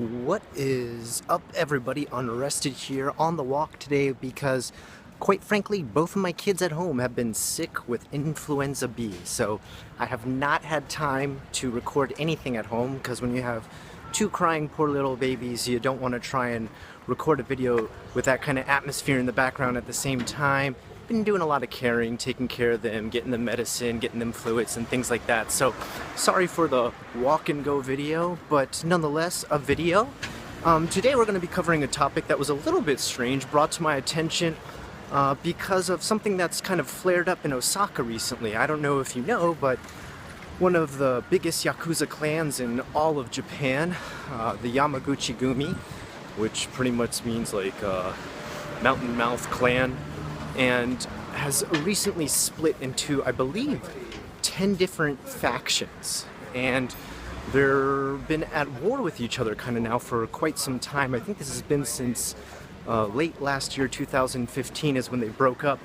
What is up, everybody? Unrested here on the walk today because, quite frankly, both of my kids at home have been sick with influenza B. So I have not had time to record anything at home because when you have two crying poor little babies, you don't want to try and record a video with that kind of atmosphere in the background at the same time. Been doing a lot of caring, taking care of them, getting them medicine, getting them fluids and things like that. So sorry for the walk and go video, but nonetheless a video. Today we're going to be covering a topic that was a little bit strange, brought to my attention because of something that's kind of flared up in Osaka recently. I don't know if you know, but one of the biggest Yakuza clans in all of Japan, the Yamaguchi-gumi, which pretty much means like mountain mouth clan, and has recently split into, I believe, 10 different factions. And they've been at war with each other kind of now for quite some time. I think this has been since late last year, 2015 is when they broke up.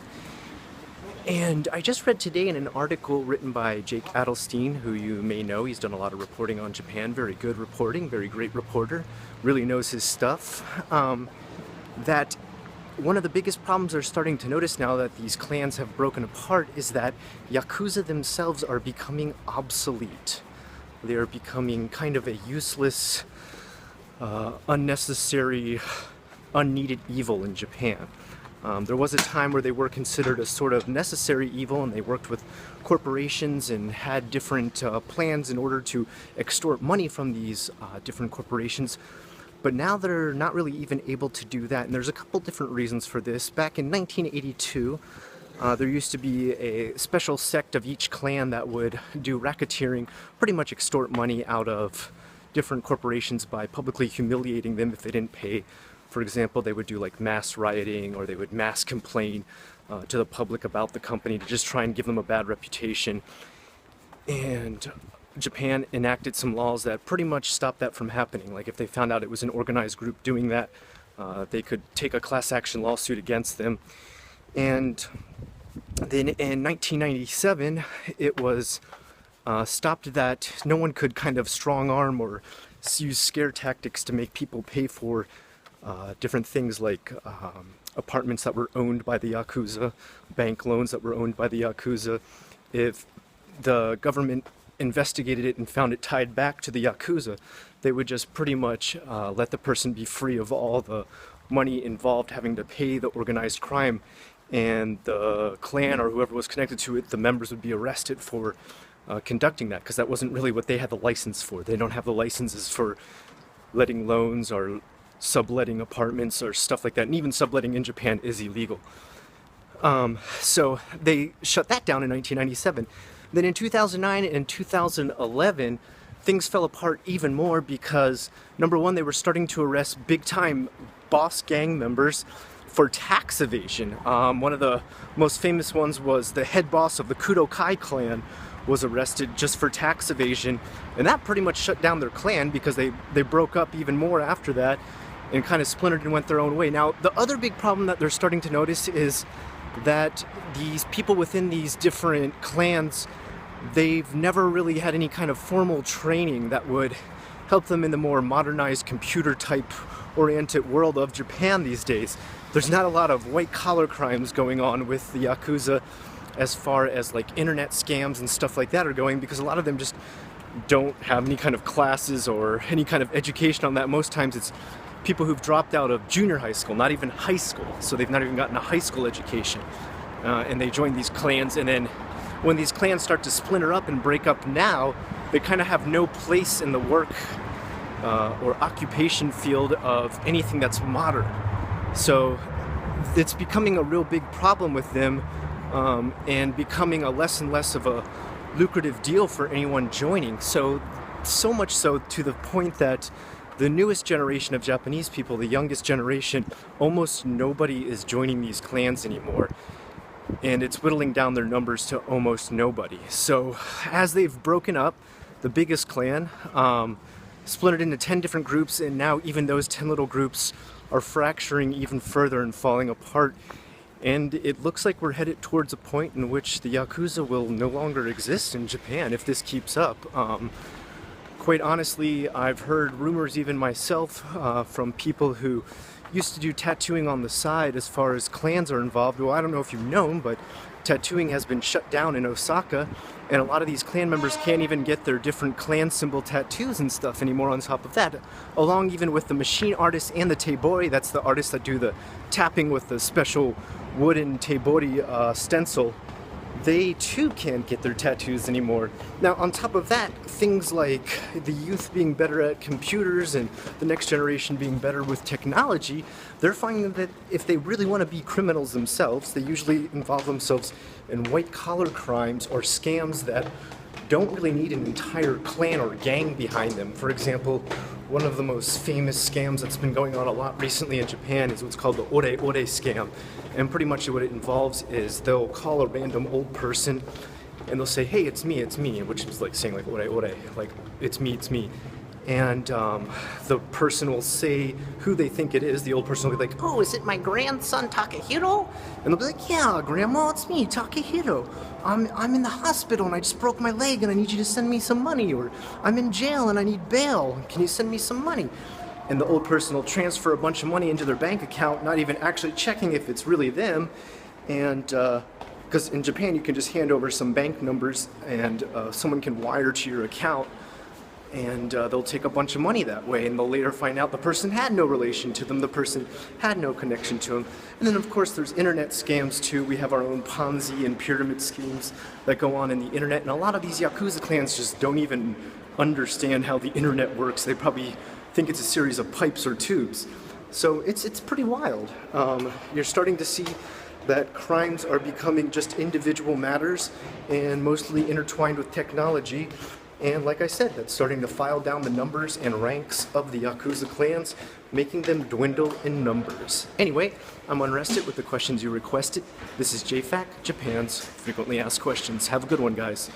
And I just read today in an article written by Jake Adelstein, who you may know. He's done a lot of reporting on Japan, very good reporting, very great reporter, really knows his stuff, that one of the biggest problems they're starting to notice now that these clans have broken apart is that Yakuza themselves are becoming obsolete. They are becoming kind of a useless, unnecessary, unneeded evil in Japan. There was a time where they were considered a sort of necessary evil, and they worked with corporations and had different plans in order to extort money from these different corporations. But now they're not really even able to do that, and there's a couple different reasons for this. Back in 1982, there used to be a special sect of each clan that would do racketeering, pretty much extort money out of different corporations by publicly humiliating them if they didn't pay. For example, they would do like mass rioting, or they would mass complain to the public about the company to just try and give them a bad reputation. And Japan enacted some laws that pretty much stopped that from happening. Like if they found out it was an organized group doing that, they could take a class action lawsuit against them. And then in 1997, it was stopped that no one could kind of strong arm or use scare tactics to make people pay for different things like apartments that were owned by the Yakuza, bank loans that were owned by the Yakuza. If the government investigated it and found it tied back to the Yakuza, they would just pretty much let the person be free of all the money involved having to pay the organized crime, and the clan or whoever was connected to it, the members would be arrested for conducting that, because that wasn't really what they had the license for. They don't have the licenses for letting loans or subletting apartments or stuff like that, and even subletting in Japan is illegal. So they shut that down in 1997. Then in 2009 and 2011, things fell apart even more because, number one, they were starting to arrest big-time boss gang members for tax evasion. One of the most famous ones was the head boss of the Kudokai clan was arrested just for tax evasion, and that pretty much shut down their clan because they broke up even more after that and kind of splintered and went their own way. Now, the other big problem that they're starting to notice is that these people within these different clans, they've never really had any kind of formal training that would help them in the more modernized computer type oriented world of Japan these days. There's not a lot of white collar crimes going on with the Yakuza as far as like internet scams and stuff like that are going, because a lot of them just don't have any kind of classes or any kind of education on that. Most times it's people who've dropped out of junior high school, not even high school, so they've not even gotten a high school education, and they join these clans. And then when these clans start to splinter up and break up now, they kind of have no place in the work or occupation field of anything that's modern. So it's becoming a real big problem with them, and becoming a less and less of a lucrative deal for anyone joining. So much so to the point that the newest generation of Japanese people, the youngest generation, almost nobody is joining these clans anymore. And it's whittling down their numbers to almost nobody. So as they've broken up, the biggest clan splintered into 10 different groups, and now even those 10 little groups are fracturing even further and falling apart. And it looks like we're headed towards a point in which the Yakuza will no longer exist in Japan if this keeps up. Quite honestly, I've heard rumors even myself from people who used to do tattooing on the side as far as clans are involved. Well, I don't know if you've known, but tattooing has been shut down in Osaka, and a lot of these clan members can't even get their different clan symbol tattoos and stuff anymore on top of that. Along even with the machine artists and the teibori, that's the artists that do the tapping with the special wooden teibori stencil, they too can't get their tattoos anymore. Now, on top of that, things like the youth being better at computers and the next generation being better with technology, they're finding that if they really want to be criminals themselves, they usually involve themselves in white-collar crimes or scams that don't really need an entire clan or gang behind them. For example, one of the most famous scams that's been going on a lot recently in Japan is what's called the ore scam. And pretty much what it involves is they'll call a random old person and they'll say, hey, it's me, which is like saying like ore, like it's me. And the person will say who they think it is. The old person will be like, oh, is it my grandson Takahiro? And they'll be like, yeah, Grandma, it's me, Takahiro. I'm in the hospital and I just broke my leg and I need you to send me some money. Or I'm in jail and I need bail. Can you send me some money? And the old person will transfer a bunch of money into their bank account, not even actually checking if it's really them. And because in Japan you can just hand over some bank numbers and someone can wire to your account, and they'll take a bunch of money that way, and they'll later find out the person had no relation to them, the person had no connection to them. And then of course there's internet scams too. We have our own Ponzi and pyramid schemes that go on in the internet, and a lot of these Yakuza clans just don't even understand how the internet works. They probably think it's a series of pipes or tubes. So it's pretty wild. You're starting to see that crimes are becoming just individual matters and mostly intertwined with technology. And like I said, that's starting to file down the numbers and ranks of the Yakuza clans, making them dwindle in numbers. Anyway, I'm unrested with the questions you requested. This is JFAQ, Japan's frequently asked questions. Have a good one, guys.